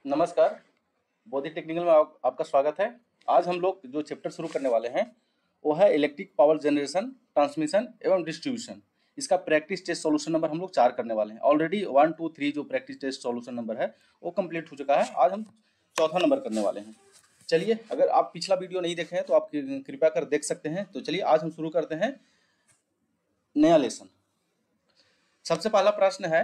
नमस्कार। बौद्धिक टेक्निकल में आपका स्वागत है। आज हम लोग जो चैप्टर शुरू करने वाले हैं वो है इलेक्ट्रिक पावर जनरेशन, ट्रांसमिशन एवं डिस्ट्रीब्यूशन। इसका प्रैक्टिस टेस्ट सॉल्यूशन नंबर हम लोग 4 करने वाले हैं। ऑलरेडी 1 2 3 जो प्रैक्टिस टेस्ट सॉल्यूशन नंबर है वो कंप्लीट हो चुका है। आज हम चौथा नंबर करने वाले हैं। चलिए, अगर आप पिछला वीडियो नहीं देखे हैं तो आप कृपया कर देख सकते हैं। तो चलिए आज हम शुरू करते हैं नया लेसन। सबसे पहला प्रश्न है,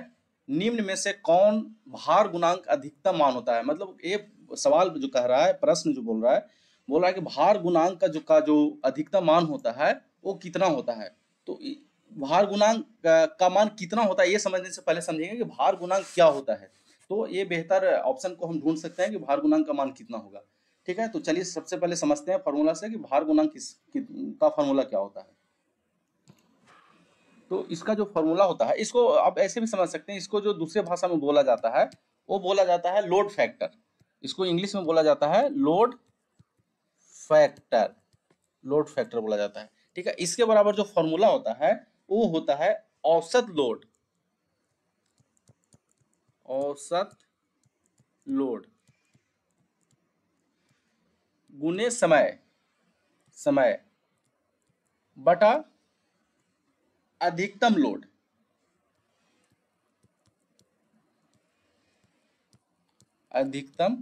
निम्न में से कौन भार गुणांक अधिकतम मान होता है। मतलब ये सवाल जो कह रहा है, प्रश्न जो बोल रहा है कि भार गुणांक का जो अधिकतम मान होता है वो कितना होता है। तो भार गुणांक का मान कितना होता है ये समझने से पहले समझेंगे कि भार गुणांक क्या होता है। तो ये बेहतर ऑप्शन को हम ढूंढ सकते हैं कि भार गुणांक का मान कितना होगा। ठीक है, तो चलिए सबसे पहले समझते हैं फॉर्मूला से कि भार गुणांक का फॉर्मूला क्या होता है। तो इसका जो फॉर्मूला होता है, इसको आप ऐसे भी समझ सकते हैं, इसको जो दूसरे भाषा में बोला जाता है वो बोला जाता है लोड फैक्टर। इसको इंग्लिश में बोला जाता है लोड फैक्टर। लोड फैक्टर बोला जाता है। ठीक है, इसके बराबर जो फॉर्मूला होता है वो होता है औसत लोड। औसत लोड गुने समय, समय बटा अधिकतम लोड। अधिकतम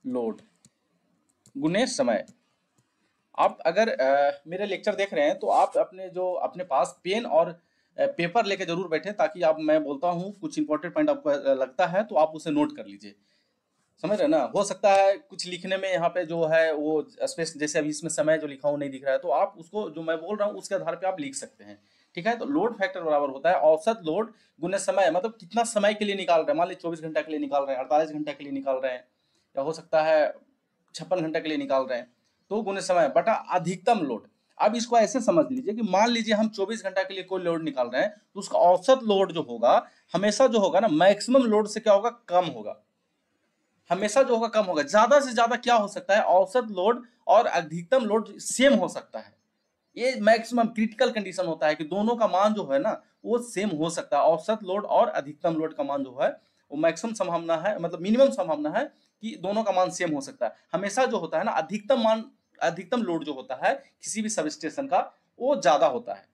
लोड गुने समय। आप अगर मेरे लेक्चर देख रहे हैं तो आप अपने पास पेन और पेपर लेके जरूर बैठे, ताकि आप, मैं बोलता हूँ कुछ इंपॉर्टेंट पॉइंट आपको लगता है तो आप उसे नोट कर लीजिए। समझ रहे ना। हो सकता है कुछ लिखने में यहाँ पे जो है वो स्पेस, जैसे अभी इसमें समय जो लिखा हुआ नहीं दिख रहा है, तो आप उसको जो मैं बोल रहा हूँ उसके आधार पे आप लिख सकते हैं। ठीक है, तो लोड फैक्टर बराबर होता है औसत लोड गुने समय। मतलब कितना समय के लिए निकाल रहे हैं, मान लीजिए 24 घंटा के लिए निकाल रहे हैं, 48 घंटा के लिए निकाल रहे हैं, या हो सकता है 56 घंटा के लिए निकाल रहे हैं, तो गुने समय बटा अधिकतम लोड। अब इसको ऐसे समझ लीजिए कि मान लीजिए हम 24 घंटा के लिए कोई लोड निकाल रहे हैं, तो उसका औसत लोड जो होगा हमेशा जो होगा ना, मैक्सिमम लोड से क्या होगा, कम होगा। हमेशा जो होगा कम होगा। ज्यादा से ज्यादा क्या हो सकता है, औसत लोड और अधिकतम लोड सेम हो सकता है। ये मैक्सिमम क्रिटिकल कंडीशन होता है कि दोनों का मान जो है ना वो सेम हो सकता है। औसत लोड और अधिकतम लोड का मान जो है वो मैक्सिमम संभावना है, मतलब मिनिमम संभावना है कि दोनों का मान सेम हो सकता है। हमेशा जो होता है ना अधिकतम मान, अधिकतम लोड जो होता है किसी भी सब स्टेशन का वो ज्यादा होता है।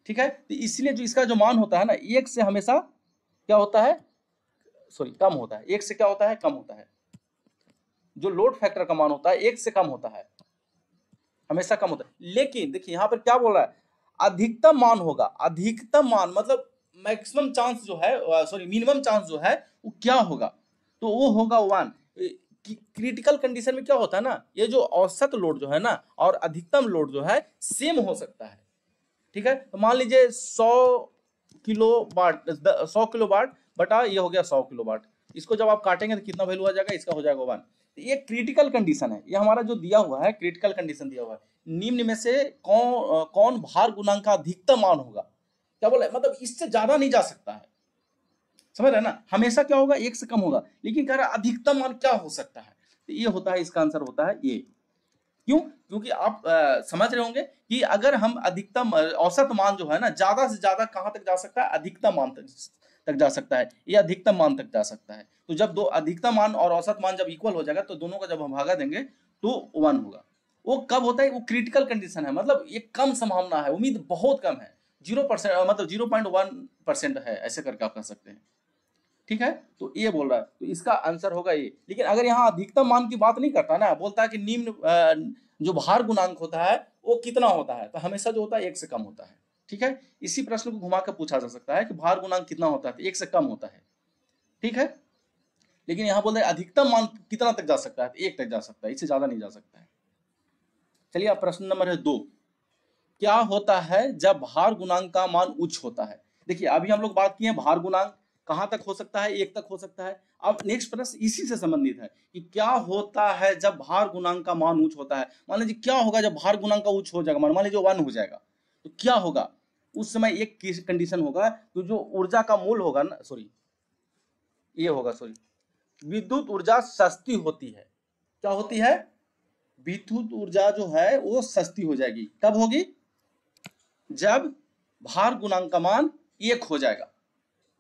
ठीक है, तो इसलिए जो इसका जो मान होता है ना, एक से हमेशा क्या होता है, सॉरी कम होता है। एक से क्या होता है, कम होता है। जो लोड फैक्टर का मान होता है एक से कम होता है, हमेशा कम होता है। लेकिन देखिए यहाँ पर क्या बोल रहा है, अधिकतम मान होगा। अधिकतम मान मतलब मैक्सिमम चांस जो है, सॉरी मिनिमम चांस जो है वो क्या होगा, तो वो होगा 1। क्रिटिकल कंडीशन में क्या होता है ना, ये जो औसत लोड जो है ना और अधिकतम लोड जो है सेम हो सकता है। ठीक है, तो मान लीजिए 100 किलो वाट बटा ये हो गया 100 किलो वाट। इसको जब आप काटेंगे तो कितना वैल्यू आ जाएगा, इसका हो जाएगा 1। ये क्रिटिकल कंडीशन है, ये हमारा जो दिया हुआ है क्रिटिकल कंडीशन दिया हुआ है। निम्न में से कौन भार गुणांक का अधिकतम मान होगा। क्या बोला, मतलब इससे ज्यादा नहीं जा सकता है। समझ रहे ना, हमेशा क्या होगा, एक से कम होगा, लेकिन कह रहा है अधिकतम मान क्या हो सकता है, तो ये होता है, इसका आंसर होता है ये। क्यों, क्योंकि आप समझ रहे होंगे कि अगर हम अधिकतम औसत मान जो है ना, ज्यादा से ज्यादा कहां तक जा सकता है, अधिकतम मान तक जा सकता है, ये अधिकतम मान तक जा सकता है। तो जब दो अधिकतम मान और औसत मान जब इक्वल हो जाएगा तो दोनों का जब हम भागा देंगे तो 1 होगा। वो कब होता है, वो क्रिटिकल कंडीशन है, मतलब ये कम संभावना है, उम्मीद बहुत कम है। 0%, मतलब 0.1% है, ऐसे करके आप कह सकते हैं। ठीक है, तो ये बोल रहा है, तो इसका आंसर होगा ये। लेकिन अगर यहाँ अधिकतम मान की बात नहीं करता ना, बोलता है कि निम्न जो भार गुणांक होता है वो कितना होता है, तो हमेशा जो होता है एक से कम होता है। ठीक है, इसी प्रश्न को घुमा कर पूछा जा सकता है कि भार गुणांक कितना होता है, तो एक से कम होता है। ठीक है, लेकिन यहाँ बोल रहे अधिकतम मान कितना तक जा सकता है, तो 1 तक जा सकता है, इससे ज्यादा नहीं जा सकता है। चलिए, अब प्रश्न नंबर है 2। क्या होता है जब भार गुणांक का मान उच्च होता है। देखिए अभी हम लोग बात किए भार गुणांक कहां तक हो सकता है, 1 तक हो सकता है। अब नेक्स्ट प्रश्न इसी से संबंधित है कि क्या होता है जब भार गुणांक का मान उच्च होता है। मान लीजिए क्या होगा जब भार गुणांक का उच्च हो जाएगा, मान लीजिए 1 हो जाएगा, तो क्या होगा उस समय, एक कंडीशन होगा, तो जो ऊर्जा का मूल होगा ना, सॉरी ये होगा, सॉरी विद्युत ऊर्जा सस्ती होती है। क्या होती है, विद्युत ऊर्जा जो है वो सस्ती हो जाएगी। कब होगी, जब भार गुणांक का मान 1 हो जाएगा,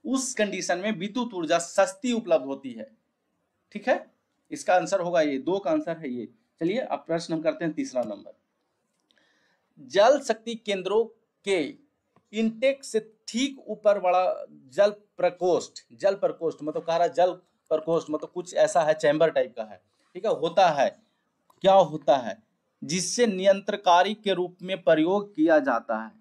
उस कंडीशन में विद्युत ऊर्जा सस्ती उपलब्ध होती है। ठीक है, इसका आंसर होगा ये, 2 का आंसर है ये। चलिए अब प्रश्न हम करते हैं तीसरा नंबर। जल शक्ति केंद्रों के इंटेक से ठीक ऊपर बड़ा जल प्रकोष्ठ, जल प्रकोष्ठ मतलब कह रहा है जल प्रकोष्ठ मतलब कुछ ऐसा है, चैम्बर टाइप का है, ठीक है, होता है, क्या होता है, जिससे नियंत्रकारी के रूप में प्रयोग किया जाता है।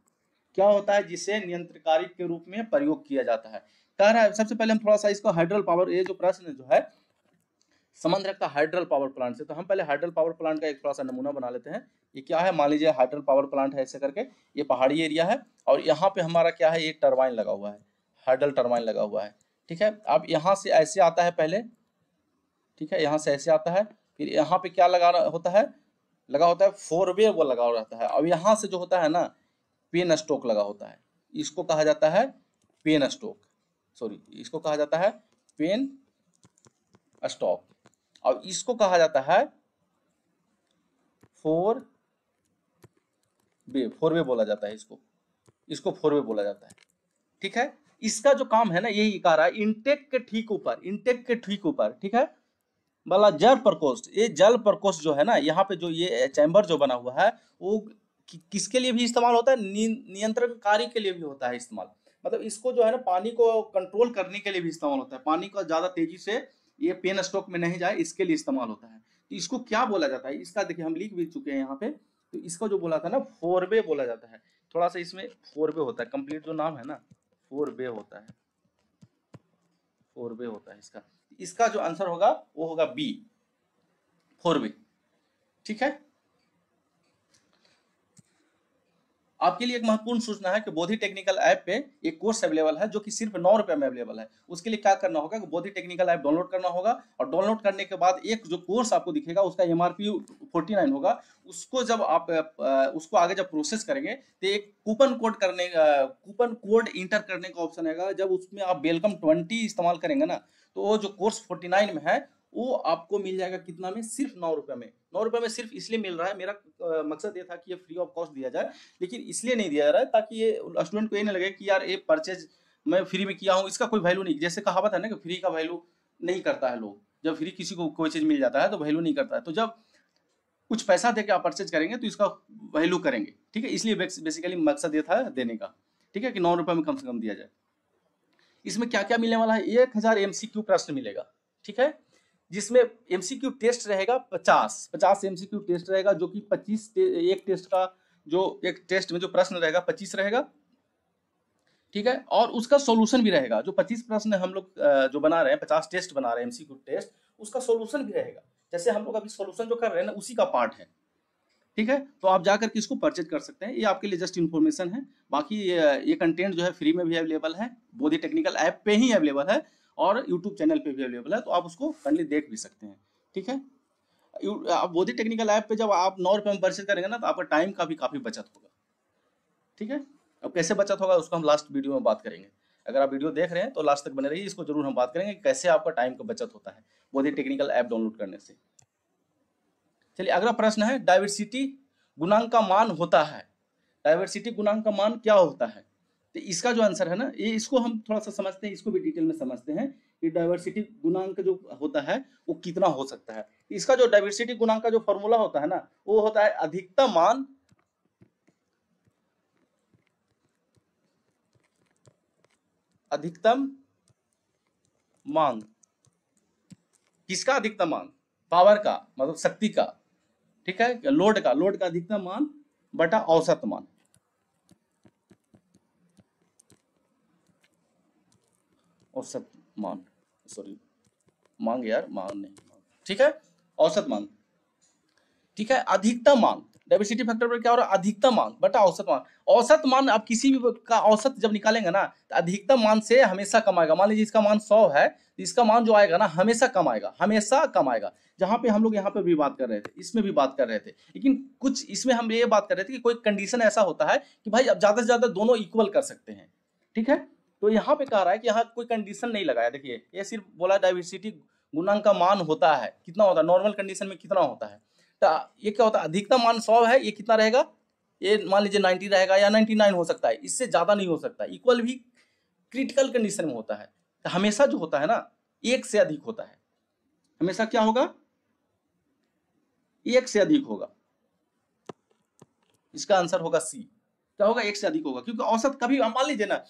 क्या होता है जिसे नियंत्रकारी के रूप में प्रयोग किया जाता है। कह रहा है सबसे पहले हम थोड़ा सा इसको हाइड्रल पावर, ये जो प्रश्न जो है संबंध रखता है हाइड्रल पावर प्लांट से, तो हम पहले हाइड्रल पावर प्लांट का एक थोड़ा सा नमूना बना लेते हैं। ये क्या है, मान लीजिए हाइड्रल पावर प्लांट है ऐसे करके, ये पहाड़ी एरिया है और यहाँ पे हमारा क्या है, एक टरबाइन लगा हुआ है, हाइड्रल टरबाइन लगा हुआ है, ठीक है। अब यहाँ से ऐसे आता है पहले, ठीक है, यहाँ से ऐसे आता है, फिर यहाँ पे क्या लगा होता है, लगा होता है 4 वे वो लगा रहता है। अब यहाँ से जो होता है ना, पेन स्टोक लगा होता है, इसको कहा जाता है पेन स्टोक, सॉरी इसको कहा जाता है पेन स्टॉक, और इसको कहा जाता है 4 वे बोला जाता है, इसको 4 वे बोला जाता है, ठीक है। इसका जो काम है ना, यही कह रहा है इंटेक के ठीक ऊपर, इंटेक के ठीक ऊपर, ठीक है, वाला जल प्रकोष्ठ, ये जल प्रकोष्ठ जो है ना, यहाँ पे जो ये चैम्बर जो बना हुआ है वो किसके लिए भी इस्तेमाल होता है, नियंत्रणकारी के लिए भी होता है इस्तेमाल, मतलब इसको जो है ना पानी को कंट्रोल करने के लिए भी इस्तेमाल होता है, पानी को ज्यादा तेजी से ये पेन स्टॉक में नहीं जाए इसके लिए इस्तेमाल होता है। तो इसको क्या बोला जाता है, इसका देखिए हम लिख भी चुके हैं यहाँ पे, तो इसको जो बोला था ना 4 वे बोला जाता है, थोड़ा सा इसमें 4 वे होता है, कंप्लीट जो नाम है ना 4 वे होता है, 4 वे होता है इसका। इसका जो आंसर होगा वो होगा बी, 4 वे, ठीक है। आपके लिए एक महत्वपूर्ण सूचना है कि बोधि टेक्निकल ऐप पे एक कोर्स अवेलेबल है जो कि सिर्फ 9 रुपए में अवेलेबल है। उसके लिए क्या करना होगा कि बोधि टेक्निकल ऐप डाउनलोड करना होगा, और डाउनलोड करने के बाद एक जो कोर्स आपको दिखेगा उसका MRP 49 होगा। उसको जब आप उसको आगे जब प्रोसेस करेंगे तो एक कूपन कोड इंटर करने का ऑप्शन आएगा। जब उसमें आप वेलकम 20 इस्तेमाल करेंगे ना, तो वो जो कोर्स 49 में है वो आपको मिल जाएगा कितना में, सिर्फ 9 रुपए में। 9 रुपए में सिर्फ इसलिए मिल रहा है, मेरा मकसद ये था कि ये फ्री ऑफ कॉस्ट दिया जाए, लेकिन इसलिए नहीं दिया जा रहा है ताकि ये स्टूडेंट को ये नहीं लगे कि यार ये परचेज मैं फ्री में किया हूँ, इसका कोई वैल्यू नहीं। जैसे कहावत है ना कि फ्री का वैल्यू नहीं करता है लोग, जब फ्री किसी को कोई चीज मिल जाता है तो वैल्यू नहीं करता है, तो जब कुछ पैसा दे के आप परचेज करेंगे तो इसका वैल्यू करेंगे, ठीक है। इसलिए बेसिकली मकसद ये था देने का, ठीक है, कि 9 रुपए में कम से कम दिया जाए। इसमें क्या क्या मिलने वाला है, 1000 MCQ प्रश्न मिलेगा, ठीक है, जिसमें MCQ टेस्ट रहेगा 50 MCQ टेस्ट रहेगा, जो कि 25 एक टेस्ट का जो एक टेस्ट में जो प्रश्न रहेगा 25 रहेगा, ठीक है, और उसका सॉल्यूशन भी रहेगा। जो 25 प्रश्न हम लोग जो बना रहे हैं, 50 टेस्ट बना रहे हैं MCQ टेस्ट, उसका सॉल्यूशन भी रहेगा। जैसे हम लोग अभी सॉल्यूशन जो कर रहे हैं ना उसी का पार्ट है, ठीक है। तो आप जाकर के इसको परचेज कर सकते हैं, ये आपके लिए जस्ट इन्फॉर्मेशन है। बाकी ये कंटेंट जो है फ्री में भी अवेलेबल है, बोधि टेक्निकल ऐप पे ही अवेलेबल है और यूट्यूब चैनल पे भी अवेलेबल है, तो आप उसको करली देख भी सकते हैं, ठीक है। आप बोधि टेक्निकल ऐप पे जब आप 9 रुपए में परचेज करेंगे ना, तो आपका टाइम का भी काफी बचत होगा, ठीक है। अब कैसे बचत होगा उसको हम लास्ट वीडियो में बात करेंगे। अगर आप वीडियो देख रहे हैं तो लास्ट तक बने रहिए, इसको जरूर हम बात करेंगे कैसे आपका टाइम का बचत होता है बोधि टेक्निकल ऐप डाउनलोड करने से। चलिए अगला प्रश्न है, डाइवर्सिटी गुणांक का मान होता है, डाइवर्सिटी गुणांक का मान क्या होता है। तो इसका जो आंसर है ना, ये इसको हम थोड़ा सा समझते हैं, इसको भी डिटेल में समझते हैं कि डाइवर्सिटी गुणांक जो होता है वो कितना हो सकता है। इसका जो डाइवर्सिटी गुणांक का जो फॉर्मूला होता है ना, वो होता है अधिकतम मान मांग। किसका अधिकतम मांग, पावर का मतलब शक्ति का, ठीक है, लोड का अधिकतम मान बटा औसत मान, औसत मान, सॉरी मांग यार, मान नहीं, ठीक है, औसत मान, ठीक है। अधिकतम मान डाइवर्सिटी फैक्टर पर क्या हो रहा है, अधिकतम मान बटा औसत मान। औसत मान आप किसी भी का औसत जब निकालेंगे ना, तो अधिकतम मान से हमेशा कम आएगा। मान लीजिए इसका मान 100 है, तो इसका मान जो आएगा ना हमेशा कम आएगा, हमेशा कम आएगा। जहां पे हम लोग यहाँ पे भी बात कर रहे थे, इसमें भी बात कर रहे थे, लेकिन कुछ इसमें हम ये बात कर रहे थे कि कोई कंडीशन ऐसा होता है कि भाई अब ज्यादा से ज्यादा दोनों इक्वल कर सकते हैं, ठीक है। तो यहाँ पे कह रहा है कि यहाँ कोई कंडीशन नहीं लगाया, देखिए ये सिर्फ बोला डाइवर्सिटी गुणांक का मान होता है, कितना होता है नॉर्मल कंडीशन में कितना होता है। तो ये क्या होता है, अधिकतम मान 100 है, ये कितना रहेगा, ये मान लीजिए 90 रहेगा या 99 हो सकता है, इससे ज्यादा नहीं हो सकता। इक्वल भी क्रिटिकल कंडीशन में होता है, तो हमेशा जो होता है ना 1 से अधिक होता है। हमेशा क्या होगा, एक से अधिक होगा। इसका आंसर होगा सी, क्या होगा, एक से अधिक होगा, क्योंकि औसत कभी मान लीजिए ना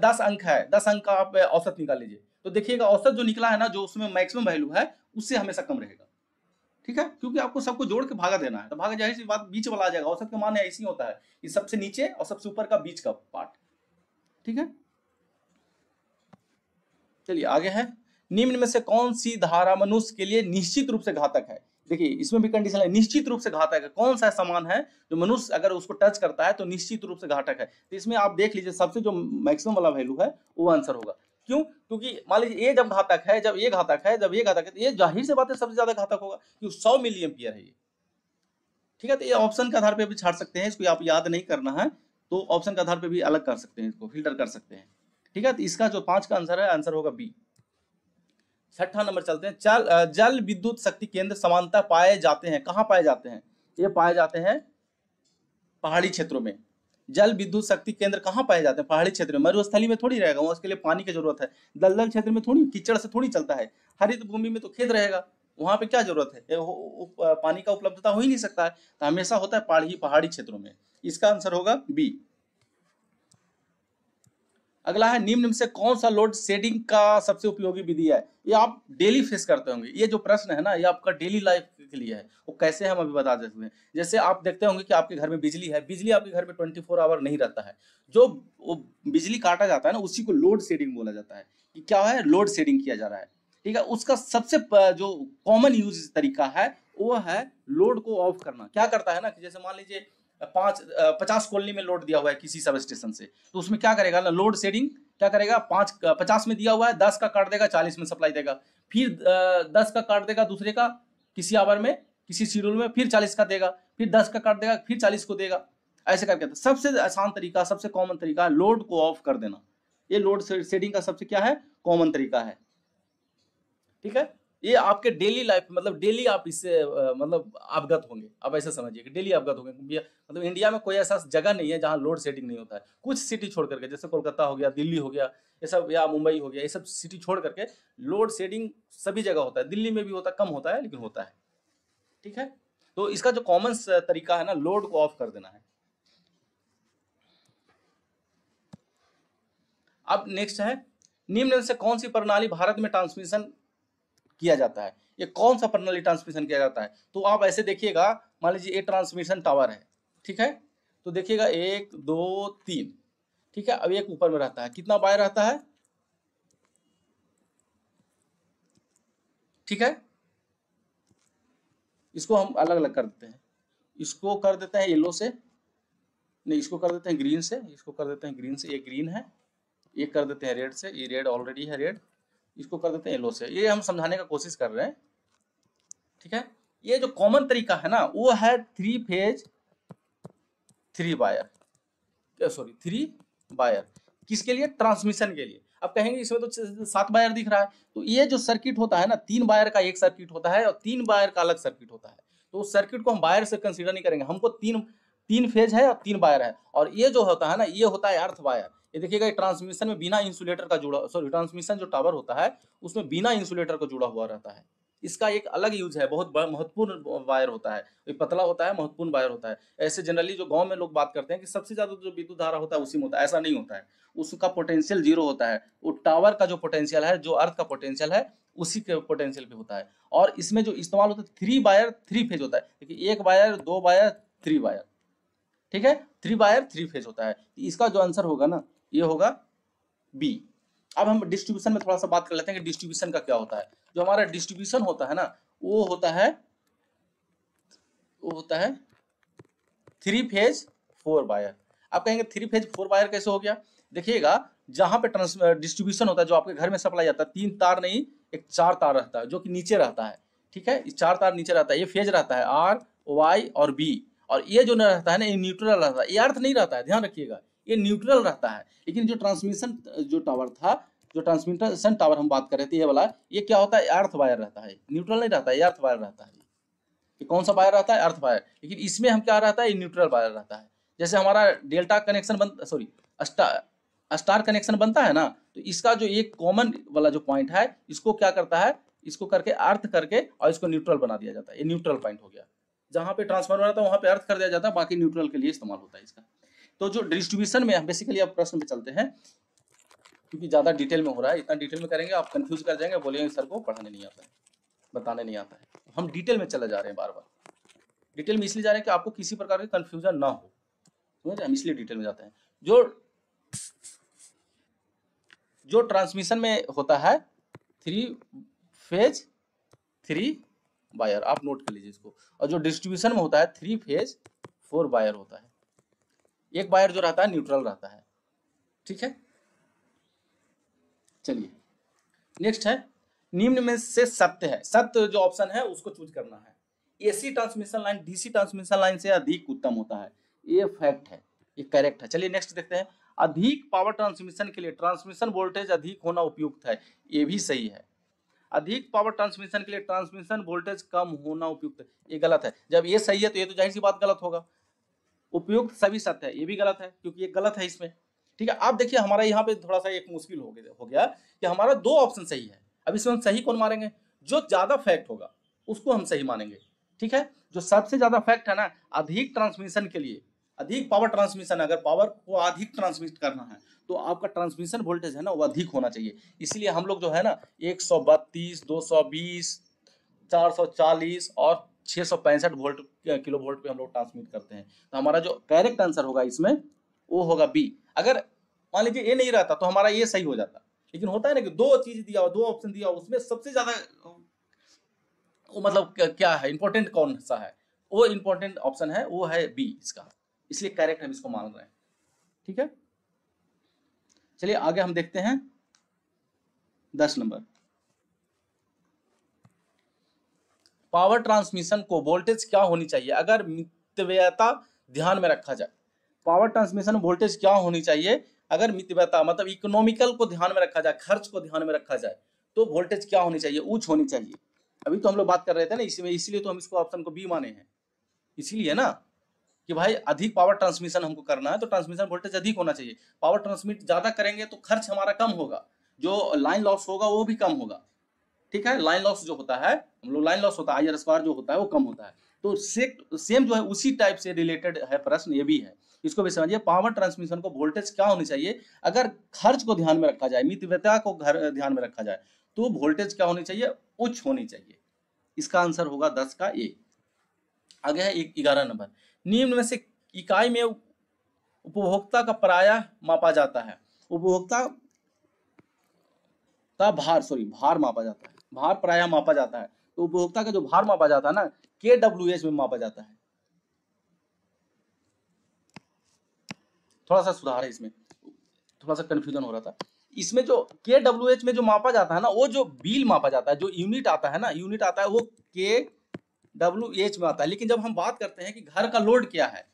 10 अंक है, 10 अंक का आप औसत निकाल लीजिए, तो देखिएगा औसत जो निकला है ना, जो उसमें मैक्सिमम वैल्यू है उससे हमेशा कम रहेगा। ठीक है, क्योंकि आपको सबको जोड़ के भागा देना है, तो भागा जाहिर सी बात बीच वाला आ जाएगा। औसत का मान ऐसे ही होता है कि सबसे नीचे और सबसे ऊपर का बीच का पार्ट। ठीक है, चलिए आगे है, निम्न में से कौन सी धारा मनुष्य के लिए निश्चित रूप से घातक है। देखिए इसमें भी कंडीशन है, निश्चित रूप से घातक है, कौन सा सामान है जो मनुष्य अगर उसको टच करता है तो निश्चित रूप से घातक है। तो इसमें आप देख लीजिए सबसे जो मैक्सिमम वाला वैल्यू है वो आंसर होगा। क्यों, क्योंकि मान लीजिए ये जब घातक है, जब ये घातक है, जब ये घातक है, तो ये जाहिर से बात है सबसे ज्यादा घातक होगा, क्योंकि 100 मिली एम्पियर है ये। ठीक है, तो ये ऑप्शन के आधार पे भी छाड़ सकते हैं, इसको आप याद नहीं करना है तो ऑप्शन के आधार पे भी अलग कर सकते हैं, इसको फिल्टर कर सकते हैं। ठीक है, तो इसका जो 5 का आंसर है, आंसर होगा बी। 6ठा नंबर चलते हैं, जल विद्युत शक्ति केंद्र समानता पाए जाते हैं, कहाँ पाए जाते हैं, ये पाए जाते हैं पहाड़ी क्षेत्रों में। जल विद्युत शक्ति केंद्र कहाँ पाए जाते हैं, पहाड़ी क्षेत्र में। मरुस्थली में थोड़ी रहेगा, वहाँ उसके लिए पानी की जरूरत है। दलदल क्षेत्र में थोड़ी, कीचड़ से थोड़ी चलता है। हरित भूमि में तो खेत रहेगा, वहां पे क्या जरूरत है, पानी का उपलब्धता हो ही नहीं सकता है, तो हमेशा होता है पहाड़ी क्षेत्रों में। इसका आंसर होगा बी। अगला है, निम्न में से कौन सा लोड शेडिंग का सबसे उपयोगी विधि है। ये आप डेली फेस करते होंगे, ये जो प्रश्न है ना, ये आपका डेली लाइफ के लिए है। वो कैसे हम अभी बता देते हैं। जैसे आप देखते होंगे कि आपके घर में बिजली है, बिजली आपके घर में 24 आवर नहीं रहता है, जो वो बिजली काटा जाता है ना, उसी को लोड शेडिंग बोला जाता है। कि क्या है, लोड शेडिंग किया जा रहा है। ठीक है, उसका सबसे जो कॉमन यूज तरीका है वो है लोड को ऑफ करना। क्या करता है ना, कि जैसे मान लीजिए 50 कॉलोनी में लोड दिया हुआ है किसी सब स्टेशन से, तो उसमें क्या करेगा ना, लोड शेडिंग क्या करेगा, 50 में दिया हुआ है, 10 का काट देगा, 40 में सप्लाई देगा, फिर 10 का काट देगा दूसरे का किसी आवर में, किसी शेड्यूल में, फिर 40 का देगा, फिर 10 का काट देगा, फिर 40 को देगा। ऐसे करके सबसे आसान तरीका, सबसे कॉमन तरीका है लोड को ऑफ कर देना। ये लोड शेडिंग का सबसे क्या है, कॉमन तरीका है। ठीक है, ये आपके डेली लाइफ मतलब डेली आप इससे मतलब अवगत होंगे। आप ऐसा समझिए कि डेली अवगत होंगे। मतलब इंडिया में कोई ऐसा जगह नहीं है जहां लोड शेडिंग नहीं होता है। कुछ सिटी छोड़ करके, जैसे कोलकाता हो गया, दिल्ली हो गया, ये सब, या मुंबई हो गया, ये सब सिटी छोड़ करके लोड शेडिंग सभी जगह होता है। दिल्ली में भी होता है, कम होता है लेकिन होता है। ठीक है, तो इसका जो कॉमन तरीका है ना, लोड को ऑफ कर देना है। अब नेक्स्ट है, निम्न में से कौन सी प्रणाली भारत में ट्रांसमिशन किया जाता है। ये कौन सा प्रणाली ट्रांसमिशन किया जाता है, तो आप ऐसे देखिएगा, मान लीजिए ये ट्रांसमिशन टावर है। ठीक है, तो देखिएगा 1 2 3। ठीक है, अब एक ऊपर में रहता है, कितना वायर रहता है। ठीक है, इसको हम अलग अलग कर देते हैं, इसको कर देते हैं येलो से, नहीं इसको कर देते हैं ग्रीन से, इसको कर देते हैं ग्रीन से, ये ग्रीन है, ये कर देते हैं रेड से, ये रेड ऑलरेडी है रेड, इसको कर देते हैं येलो से। ये हम समझाने का कोशिश कर रहे हैं। ठीक है, ये जो कॉमन तरीका है ना, वो है 3 फेज 3 वायर, सॉरी 3 वायर। किसके लिए, ट्रांसमिशन के लिए। अब कहेंगे इसमें तो 7 वायर दिख रहा है, तो ये जो सर्किट होता है ना, 3 वायर का एक सर्किट होता है और 3 वायर का अलग सर्किट होता है। तो उस सर्किट को हम वायर से कंसीडर नहीं करेंगे, हमको तीन फेज है और 3 वायर है। और ये जो होता है ना, ये होता है अर्थ वायर। ये देखिएगा, ट्रांसमिशन में बिना इंसुलेटर का जुड़ा, सॉरी ट्रांसमिशन जो टावर होता है उसमें बिना इंसुलेटर को जुड़ा हुआ रहता है। इसका एक अलग यूज है, बहुत महत्वपूर्ण वायर होता है, ये पतला होता है, महत्वपूर्ण वायर होता है। ऐसे जनरली जो गांव में लोग बात करते हैं कि सबसे ज्यादा जो विद्युत धारा होता है उसी में होता है, ऐसा नहीं होता है। उसका पोटेंशियल 0 होता है। वो टावर का जो पोटेंशियल है, जो अर्थ का पोटेंशियल है, उसी के पोटेंशियल पे होता है। और इसमें जो इस्तेमाल होता है 3 वायर 3 फेज होता है। देखिए 1 वायर 2 वायर 3 वायर। ठीक है, 3 वायर 3 फेज होता है। इसका जो आंसर होगा ना, ये होगा बी। अब हम डिस्ट्रीब्यूशन में थोड़ा सा बात कर लेते हैं कि डिस्ट्रीब्यूशन का क्या होता है। जो हमारा डिस्ट्रीब्यूशन होता है ना, वो होता है 3 फेज 4 वायर। आप कहेंगे 3 फेज 4 वायर कैसे हो गया। देखिएगा, जहां पे डिस्ट्रीब्यूशन होता है, जो आपके घर में सप्लाई आता है, 3 तार नहीं, एक 4 तार रहता है जो कि नीचे रहता है। ठीक है, इस 4 तार नीचे रहता है, ये फेज रहता है आर वाई और बी। और ये जो रहता है ना, ये न्यूट्रल रहता है, ये अर्थ नहीं रहता है, ध्यान रखिएगा, ये न्यूट्रल रहता है। लेकिन जो ट्रांसमिशन जो टावर था, जो ट्रांसमिशन टावर हम बात कर रहे थे, ये वाला, ये क्या होता है, अर्थ वायर रहता है, न्यूट्रल नहीं रहता है, ये अर्थ वायर रहता है। ये कौन सा वायर रहता है, अर्थ वायर। लेकिन इसमें हम क्या रहता है, ये न्यूट्रल वायर रहता है। जैसे हमारा delta connection sorry star connection बनता है ना, तो इसका जो एक कॉमन वाला जो पॉइंट है, इसको क्या करता है, इसको करके अर्थ करके और इसको न्यूट्रल बना दिया जाता है। ये न्यूट्रल पॉइंट हो गया, जहाँ पे ट्रांसफार्मर रहता है वहाँ पे अर्थ कर दिया जाता है, बाकी न्यूट्रल के लिए इस्तेमाल होता है इसका। तो जो डिस्ट्रीब्यूशन में बेसिकली आप प्रश्न पे चलते हैं, क्योंकि ज़्यादा डिटेल में हो रहा है, इतना डिटेल में करेंगे आप कंफ्यूज कर जाएंगे, बोलेंगे सर को पढ़ाने नहीं आता है, बताने नहीं आता है। हम डिटेल में चले जा रहे हैं, बार बार डिटेल में इसलिए जा रहे हैं कि आपको किसी प्रकार की कंफ्यूजन ना हो, समझ, हम इसलिए डिटेल में जाते हैं। जो ट्रांसमिशन में होता है 3 फेज 3 वायर, आप नोट कर लीजिए इसको, और जो डिस्ट्रीब्यूशन में होता है 3 फेज 4 वायर होता है। एक वायर जो रहता है न्यूट्रल रहता है, ठीक है। चलिए नेक्स्ट है, निम्न में से सत्य है, सत्य जो ऑप्शन है उसको चूज करना है। AC transmission line DC transmission line से अधिक उत्तम होता है, ये फैक्ट है, ये करेक्ट है। चलिए नेक्स्ट देखते हैं, अधिक पावर ट्रांसमिशन के लिए ट्रांसमिशन वोल्टेज अधिक होना उपयुक्त है, ये भी सही है। अधिक पावर ट्रांसमिशन के लिए ट्रांसमिशन वोल्टेज कम होना उपयुक्त है, ये गलत है। जब ये सही है तो ये तो जाहिर सी बात गलत होगा। उपयुक्त सभी सत्य है, ये भी गलत है क्योंकि ये गलत है इसमें, ठीक है। आप देखिए हमारा यहाँ पे थोड़ा सा एक मुश्किल हो गया कि हमारा 2 ऑप्शन सही है। अब इसमें हम सही कौन मानेंगे? जो ज्यादा फैक्ट होगा उसको हम सही मानेंगे, ठीक है। जो सबसे ज्यादा फैक्ट है ना, अधिक ट्रांसमिशन के लिए, अधिक पावर ट्रांसमिशन, अगर पावर को अधिक ट्रांसमिट करना है तो आपका ट्रांसमिशन वोल्टेज है ना वो अधिक होना चाहिए। इसलिए हम लोग जो है ना 132, 220, 440 और 665 वोल्ट किलो वोल्ट पे हम लोग ट्रांसमिट करते हैं। तो हमारा जो करेक्ट आंसर होगा इसमें वो होगा बी। अगर मान लीजिए ए नहीं रहता तो हमारा ये सही हो जाता, लेकिन होता है ना कि 2 चीज दिया हो, 2 ऑप्शन दिया हो, उसमें सबसे ज्यादा वो मतलब क्या है, इंपॉर्टेंट कौन सा है? वो इंपॉर्टेंट ऑप्शन है, वो है बी इसका, इसलिए करेक्ट हम इसको मान रहे हैं, ठीक है। चलिए आगे हम देखते हैं 10 नंबर, पावर ट्रांसमिशन को वोल्टेज क्या होनी चाहिए अगर मितव्ययता ध्यान में रखा जाए। पावर ट्रांसमिशन वोल्टेज क्या होनी चाहिए अगर मितव्ययता मतलब इकोनॉमिकल को ध्यान में रखा जाए, खर्च को ध्यान में रखा जाए, तो वोल्टेज क्या होनी चाहिए? उच्च होनी चाहिए। अभी तो हम लोग बात कर रहे थे ना इसमें, इसलिए तो हम इसको ऑप्शन को बी माने हैं, इसीलिए ना कि भाई अधिक पावर ट्रांसमिशन हमको करना है तो ट्रांसमिशन वोल्टेज अधिक होना चाहिए। पावर ट्रांसमिट ज्यादा करेंगे तो खर्च हमारा कम होगा, जो लाइन लॉस होगा वो भी कम होगा, ठीक है। लाइन लॉस जो होता है, हम लोग लाइन लॉस होता है IR² जो होता है वो कम होता है। तो सेम जो है उसी टाइप से रिलेटेड है प्रश्न, ये भी है, इसको भी समझिए। पावर ट्रांसमिशन को वोल्टेज क्या होनी चाहिए अगर खर्च को ध्यान में रखा जाए, मितव्ययता को ध्यान में रखा जाए, तो वोल्टेज क्या होनी चाहिए? उच्च होनी चाहिए। इसका आंसर होगा 10 का ए। आगे है 11 नंबर, निम्न में से इकाई में उपभोक्ता का प्रायः मापा जाता है। उपभोक्ता का भार मापा जाता है, भार प्रायः मापा जाता है। तो उपभोक्ता का जो भार मापा जाता है ना kWh में मापा जाता है। थोड़ा सा सुधार है इसमें, थोड़ा सा कंफ्यूजन हो रहा था। इसमें जो kWh में जो मापा जाता है ना, वो जो बिल मापा जाता है, जो यूनिट आता है ना, यूनिट आता है वो kWh में आता है। लेकिन जब हम बात करते हैं कि घर का लोड क्या है,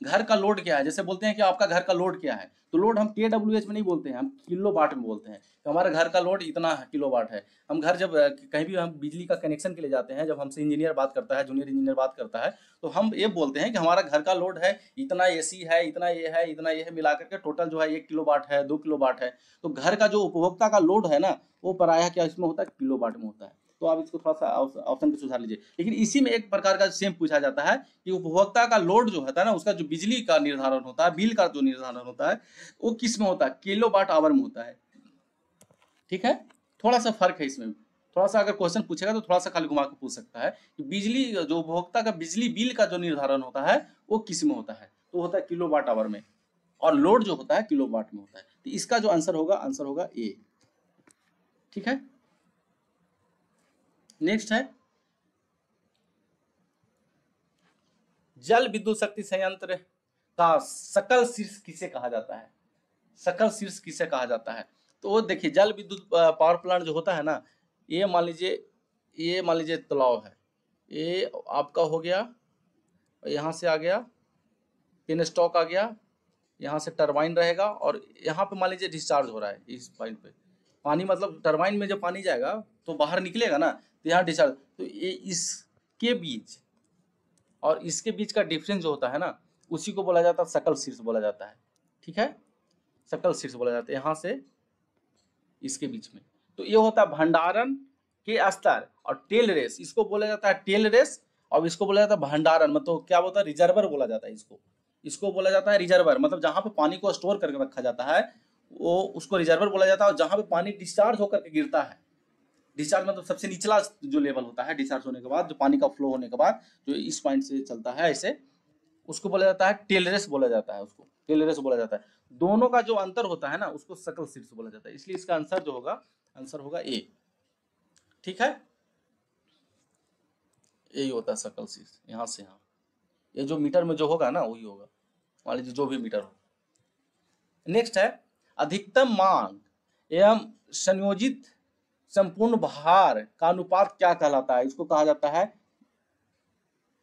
घर का लोड क्या है, जैसे बोलते हैं कि आपका घर का लोड क्या है, तो लोड हम kWh में नहीं बोलते हैं, हम किलो वाट में बोलते हैं। तो हमारे घर का लोड इतना किलो वाट है। हम घर जब कहीं भी हम बिजली का कनेक्शन के लिए जाते हैं, जब हमसे इंजीनियर बात करता है, जूनियर इंजीनियर बात करता है, तो हम ये बोलते हैं कि हमारा घर का लोड है इतना, AC है इतना, ये है इतना, ये है, मिलाकर के टोटल जो है 1 किलो वाट है, 2 किलो वाट है। तो घर का जो उपभोक्ता का लोड है ना वो प्रायः क्या इसमें होता है? किलो वाट में होता है। तो आप इसको थोड़ा सा ऑप्शन को सुधार लीजिए। लेकिन इसी में एक प्रकार का सेम पूछा जाता है कि उपभोक्ता का लोड जो होता है ना, उसका जो बिजली का निर्धारण होता है, बिल का जो निर्धारण होता है, वो किस में होता है? किलो वाट आवर में होता है, ठीक है। थोड़ा सा फर्क है इसमें, थोड़ा सा अगर क्वेश्चन पूछेगा तो थोड़ा सा खाली घुमा के पूछ सकता है कि बिजली जो उपभोक्ता का बिजली बिल का जो निर्धारण होता है वो किस में होता है? तो होता है किलो वाट आवर में, और लोड जो होता है किलो वाट में होता है। तो इसका जो आंसर होगा ए, ठीक है। नेक्स्ट है, जल विद्युत शक्ति संयंत्र का सकल शीर्ष किसे कहा जाता है? सकल शीर्ष किसे कहा जाता है? तो देखिए जल विद्युत पावर प्लांट जो होता है ना, ये मान लीजिए तालाब है, ये आपका हो गया, यहाँ से आ गया पिन स्टॉक आ गया, यहाँ से टरबाइन रहेगा, और यहाँ पे मान लीजिए डिस्चार्ज हो रहा है इस पॉइंट पे पानी, मतलब टरबाइन में जब पानी जाएगा तो बाहर निकलेगा ना, तो यहाँ डिस्चार्ज, तो ये इसके बीच और इसके बीच का डिफरेंस जो होता है ना, उसी को बोला जाता है सकल शीर्ष बोला जाता है, ठीक है। सकल शीर्ष बोला जाता है यहाँ से इसके बीच में। तो ये होता है भंडारण के स्तर, और टेल रेस, इसको बोला जाता है टेल रेस, और इसको बोला जाता है भंडारण, मतलब क्या बोलता है, रिजर्वर बोला जाता है इसको। इसको बोला जाता है रिजर्वर, मतलब जहां पे पानी को स्टोर करके रखा जाता है वो उसको रिजर्वर बोला जाता है। और जहां पे पानी डिस्चार्ज होकर के गिरता है, डिस्चार्ज मतलब सबसे निचला जो लेवल होता है डिस्चार्ज होने के बाद, जो पानी का फ्लो होने के बाद जो इस पॉइंट से चलता है ऐसे, उसको बोला जाता है टेल रेस बोला जाता है, उसको टेल रेस बोला जाता है। दोनों का जो अंतर होता है ना उसको सकल शीर्ष बोला जाता है, इसलिए इसका आंसर जो होगा, आंसर होगा ए। ठीक है, यही होता है सकल शीर्ष, यहाँ से यहाँ, ये जो मीटर में जो होगा ना वही होगा, मान लीजिए जो भी मीटर हो। नेक्स्ट है अधिकतम मांग एवं संयोजित संपूर्ण भार का अनुपात क्या कहलाता है? इसको कहा जाता है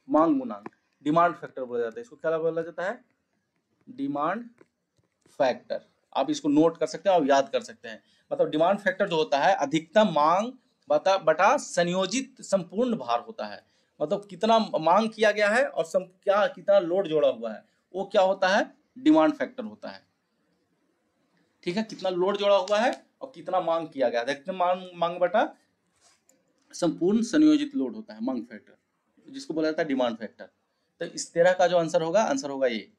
मांग गुणांक, डिमांड फैक्टर बोला जाता है। इसको क्या बोला जाता है? Demand factor. आप इसको नोट कर सकते हैं और याद कर सकते हैं। मतलब डिमांड फैक्टर जो होता है अधिकतम मांग बटा संयोजित संपूर्ण भार होता है। मतलब कितना मांग किया गया है और क्या कितना लोड जोड़ा हुआ है, वो क्या होता है? डिमांड फैक्टर होता है। ठीक है, कितना लोड जोड़ा हुआ है और कितना मांग किया गया है, अधिकतम मांग बटा संपूर्ण संयोजित लोड होता है मांग फैक्टर, जिसको बोला जाता है डिमांड फैक्टर। तो इस तरह का जो आंसर होगा ये।